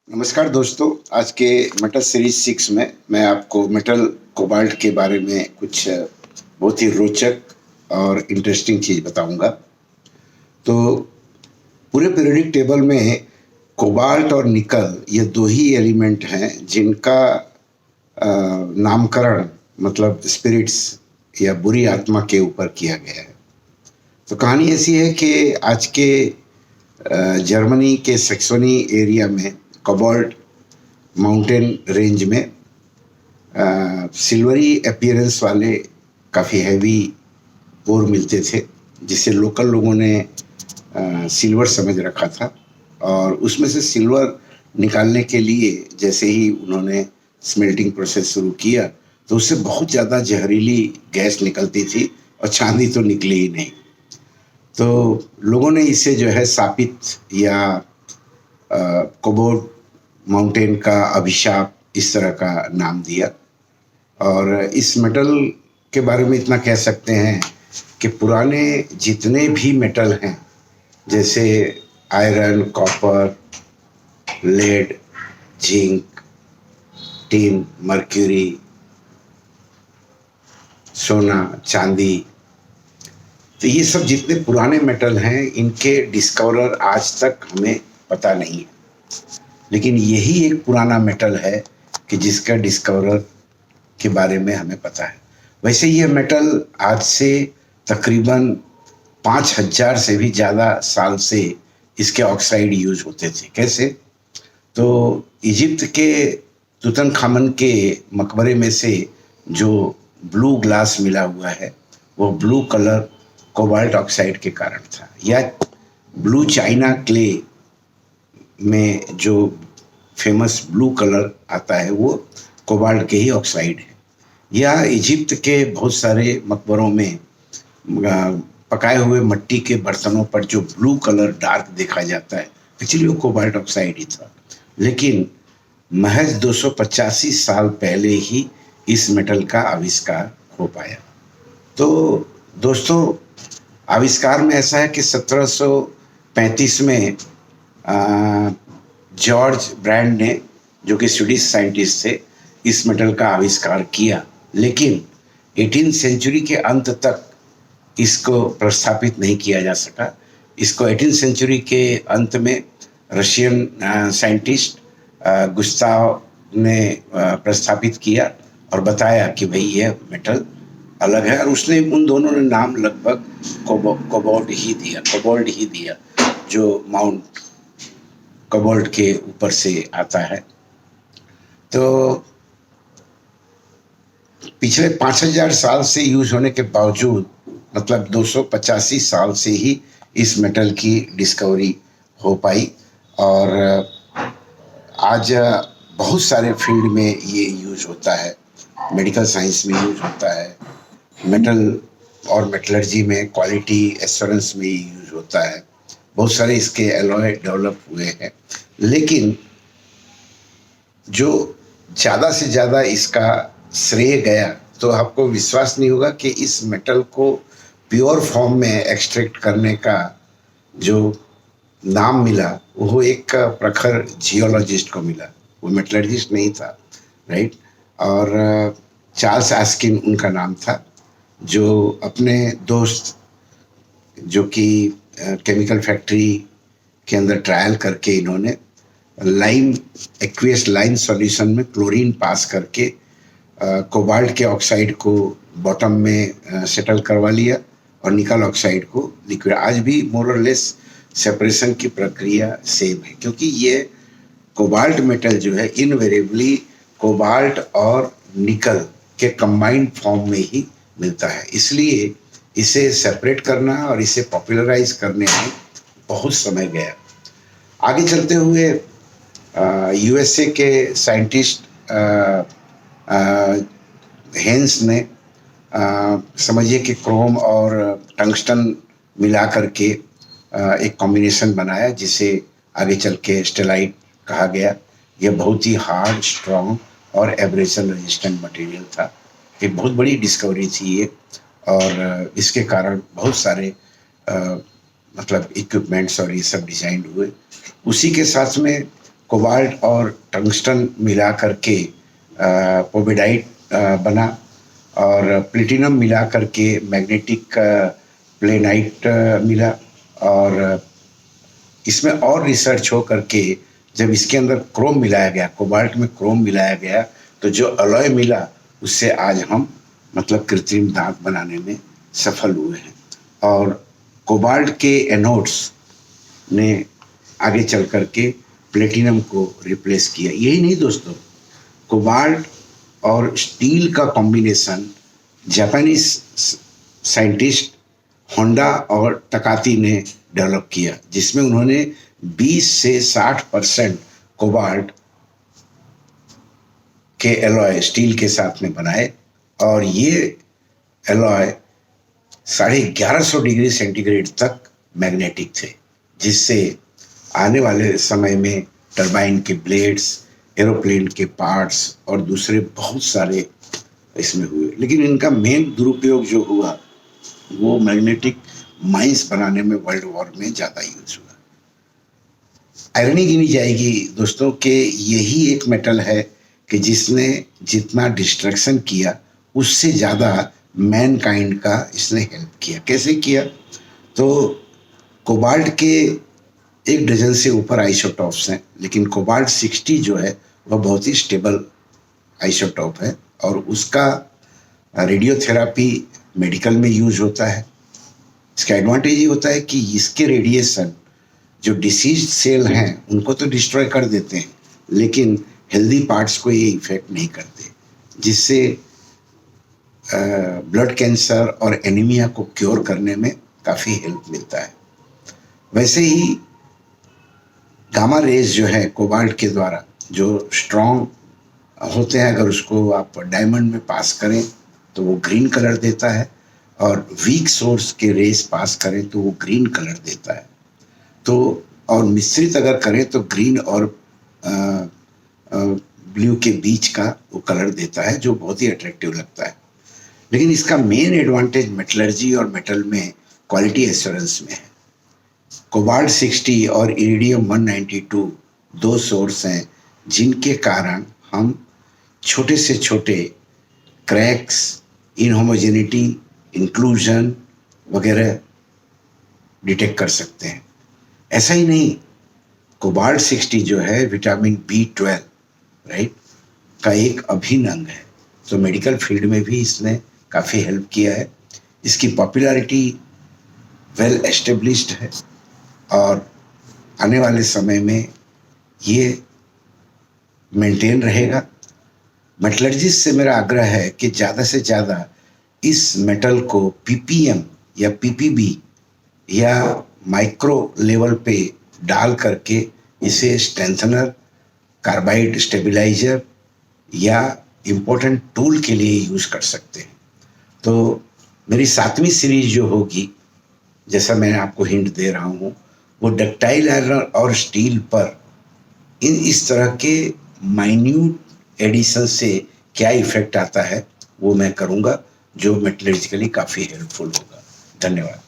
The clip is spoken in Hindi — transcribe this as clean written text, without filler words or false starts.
नमस्कार दोस्तों। आज के मेटल सीरीज 6 में मैं आपको मेटल कोबाल्ट के बारे में कुछ बहुत ही रोचक और इंटरेस्टिंग चीज़ बताऊंगा। तो पूरे पीरियोडिक टेबल में कोबाल्ट और निकल ये दो ही एलिमेंट हैं जिनका नामकरण मतलब स्पिरिट्स या बुरी आत्मा के ऊपर किया गया है। तो कहानी ऐसी है कि आज के जर्मनी के सेक्सोनी एरिया में कोबाल्ट माउंटेन रेंज में सिल्वरी अपीयरेंस वाले काफ़ी हैवी ओर मिलते थे, जिसे लोकल लोगों ने सिल्वर समझ रखा था। और उसमें से सिल्वर निकालने के लिए जैसे ही उन्होंने स्मेल्टिंग प्रोसेस शुरू किया तो उससे बहुत ज़्यादा जहरीली गैस निकलती थी और चांदी तो निकली ही नहीं। तो लोगों ने इसे जो है सापित या कोबाल्ट माउंटेन का अभिशाप इस तरह का नाम दिया। और इस मेटल के बारे में इतना कह सकते हैं कि पुराने जितने भी मेटल हैं जैसे iron, copper, lead, zinc, tin, mercury, सोना, चांदी, तो ये सब जितने पुराने मेटल हैं इनके डिस्कवरर आज तक हमें पता नहीं है। लेकिन यही एक पुराना मेटल है कि जिसका डिस्कवरर के बारे में हमें पता है। वैसे ये मेटल आज से तकरीबन 5000 से भी ज़्यादा साल से इसके ऑक्साइड यूज होते थे। कैसे? तो इजिप्ट के तुतनखामन के मकबरे में से जो ब्लू ग्लास मिला हुआ है वो ब्लू कलर कोबाल्ट ऑक्साइड के कारण था। या ब्लू चाइना क्ले में जो फेमस ब्लू कलर आता है वो कोबाल्ट के ही ऑक्साइड है। या इजिप्ट के बहुत सारे मकबरों में पकाए हुए मिट्टी के बर्तनों पर जो ब्लू कलर डार्क देखा जाता है एक्चुअली वो कोबाल्ट ऑक्साइड ही था। लेकिन महज 285 साल पहले ही इस मेटल का आविष्कार हो पाया। तो दोस्तों, आविष्कार में ऐसा है कि 1735 में जॉर्ज ब्रैंड ने, जो कि स्वीडिश साइंटिस्ट थे, इस मेटल का आविष्कार किया। लेकिन 18वीं सेंचुरी के अंत तक इसको प्रस्थापित नहीं किया जा सका। इसको 18वीं सेंचुरी के अंत में रशियन साइंटिस्ट गुस्ताव ने प्रस्थापित किया और बताया कि भाई यह मेटल अलग है। और उसने उन दोनों ने नाम लगभग कोबाल्ट ही दिया जो माउंट कोबाल्ट के ऊपर से आता है। तो पिछले 5000 साल से यूज होने के बावजूद मतलब 285 साल से ही इस मेटल की डिस्कवरी हो पाई। और आज बहुत सारे फील्ड में ये यूज होता है। मेडिकल साइंस में यूज होता है, मेटल और मेटलर्जी में क्वालिटी एश्योरेंस में यूज होता है। बहुत सारे इसके एलॉय डेवलप हुए हैं। लेकिन जो ज़्यादा से ज़्यादा इसका श्रेय गया तो आपको विश्वास नहीं होगा कि इस मेटल को प्योर फॉर्म में एक्सट्रैक्ट करने का जो नाम मिला वो एक प्रखर जियोलॉजिस्ट को मिला। वो मेटलर्जिस्ट नहीं था, राइट। और चार्ल्स एस्किन उनका नाम था, जो अपने दोस्त जो कि केमिकल फैक्ट्री के अंदर ट्रायल करके इन्होंने लाइम एक्वियस लाइम सॉल्यूशन में क्लोरीन पास करके कोबाल्ट के ऑक्साइड को बॉटम में सेटल करवा लिया और निकल ऑक्साइड को लिक्विड। आज भी मोर और लेस सेपरेशन की प्रक्रिया सेम है, क्योंकि ये कोबाल्ट मेटल जो है इनवेरिएबली कोबाल्ट और निकल के कंबाइंड फॉर्म में ही मिलता है। इसलिए इसे सेपरेट करना और इसे पॉपुलराइज करने में बहुत समय गया। आगे चलते हुए यूएसए के साइंटिस्ट हेंस ने समझिए कि क्रोम और टंगस्टन मिला करके एक कॉम्बिनेशन बनाया जिसे आगे चल के स्टेलाइट कहा गया। यह बहुत ही हार्ड, स्ट्रॉन्ग और एब्रेशन रेजिस्टेंट मटेरियल था। एक बहुत बड़ी डिस्कवरी थी ये। और इसके कारण बहुत सारे मतलब इक्विपमेंट्स और ये सब डिजाइन हुए। उसी के साथ में कोबाल्ट और टंगस्टन मिला करके पोविडाइट बना, और प्लेटिनम मिला करके मैग्नेटिक प्लेनाइट मिला। और इसमें और रिसर्च हो करके जब इसके अंदर क्रोम मिलाया गया, कोबाल्ट में क्रोम मिलाया गया, तो जो अलॉय मिला उससे आज हम मतलब कृत्रिम दांत बनाने में सफल हुए हैं। और कोबाल्ट के एनोड्स ने आगे चल करके प्लेटिनम को रिप्लेस किया। यही नहीं दोस्तों, कोबाल्ट और स्टील का कॉम्बिनेशन जापानीज साइंटिस्ट होंडा और टकाती ने डेवलप किया, जिसमें उन्होंने 20 से 60% कोबाल्ट के एलॉय स्टील के साथ में बनाए, और ये एलॉय 1150 डिग्री सेंटीग्रेड तक मैग्नेटिक थे, जिससे आने वाले समय में टरबाइन के ब्लेड्स, एरोप्लेन के पार्ट्स और दूसरे बहुत सारे इसमें हुए। लेकिन इनका मेन दुरुपयोग जो हुआ वो मैग्नेटिक माइंस बनाने में वर्ल्ड वॉर में ज़्यादा यूज हुआ। आयरनी गिनी जाएगी दोस्तों कि यही एक मेटल है कि जिसने जितना डिस्ट्रक्शन किया उससे ज़्यादा मैन काइंड का इसने हेल्प किया। कैसे किया? तो कोबाल्ट के 1 डज़न से ऊपर आइसोटॉप्स हैं, लेकिन कोबाल्ट 60 जो है वह बहुत ही स्टेबल आइसोटॉप है, और उसका रेडियोथेरापी मेडिकल में यूज होता है। इसका एडवांटेज ये होता है कि इसके रेडिएशन जो डिसीज सेल हैं उनको तो डिस्ट्रॉय कर देते हैं, लेकिन हेल्दी पार्ट्स को ये इफेक्ट नहीं करते, जिससे ब्लड कैंसर और एनीमिया को क्योर करने में काफ़ी हेल्प मिलता है। वैसे ही गामा रेज जो है कोबाल्ट के द्वारा जो स्ट्रॉन्ग होते हैं, अगर उसको आप डायमंड में पास करें तो वो ग्रीन कलर देता है, और वीक सोर्स के रेस पास करें तो वो ग्रीन कलर देता है। तो और मिश्रित अगर करें तो ग्रीन और ब्लू के बीच का वो कलर देता है, जो बहुत ही अट्रैक्टिव लगता है। लेकिन इसका मेन एडवांटेज मेटलर्जी और मेटल में क्वालिटी एश्योरेंस में है। कोबाल्ट 60 और इरिडियम 192 2 सोर्स हैं जिनके कारण हम छोटे से छोटे क्रैक्स, इनहोमोजेनिटी, इंक्लूजन वगैरह डिटेक्ट कर सकते हैं। ऐसा ही नहीं, कोबाल्ट 60 जो है विटामिन B12 राइट का एक अभिन्न अंग है, तो मेडिकल फील्ड में भी इसने काफ़ी हेल्प किया है। इसकी पॉपुलैरिटी वेल एस्टेब्लिश्ड है, और आने वाले समय में ये मेंटेन रहेगा। मेटलर्जिस्ट से मेरा आग्रह है कि ज़्यादा से ज़्यादा इस मेटल को PPM या PPB या माइक्रो लेवल पे डाल करके इसे स्ट्रेंथनर, कार्बाइड स्टेबलाइजर या इम्पोर्टेंट टूल के लिए यूज़ कर सकते हैं। तो मेरी 7वीं सीरीज जो होगी, जैसा मैं आपको हिंट दे रहा हूँ, वो डक्टाइल आयरन और स्टील पर इस तरह के माइन्यूट एडिशन से क्या इफेक्ट आता है वो मैं करूँगा, जो मेटलर्जिकली काफ़ी हेल्पफुल होगा। धन्यवाद।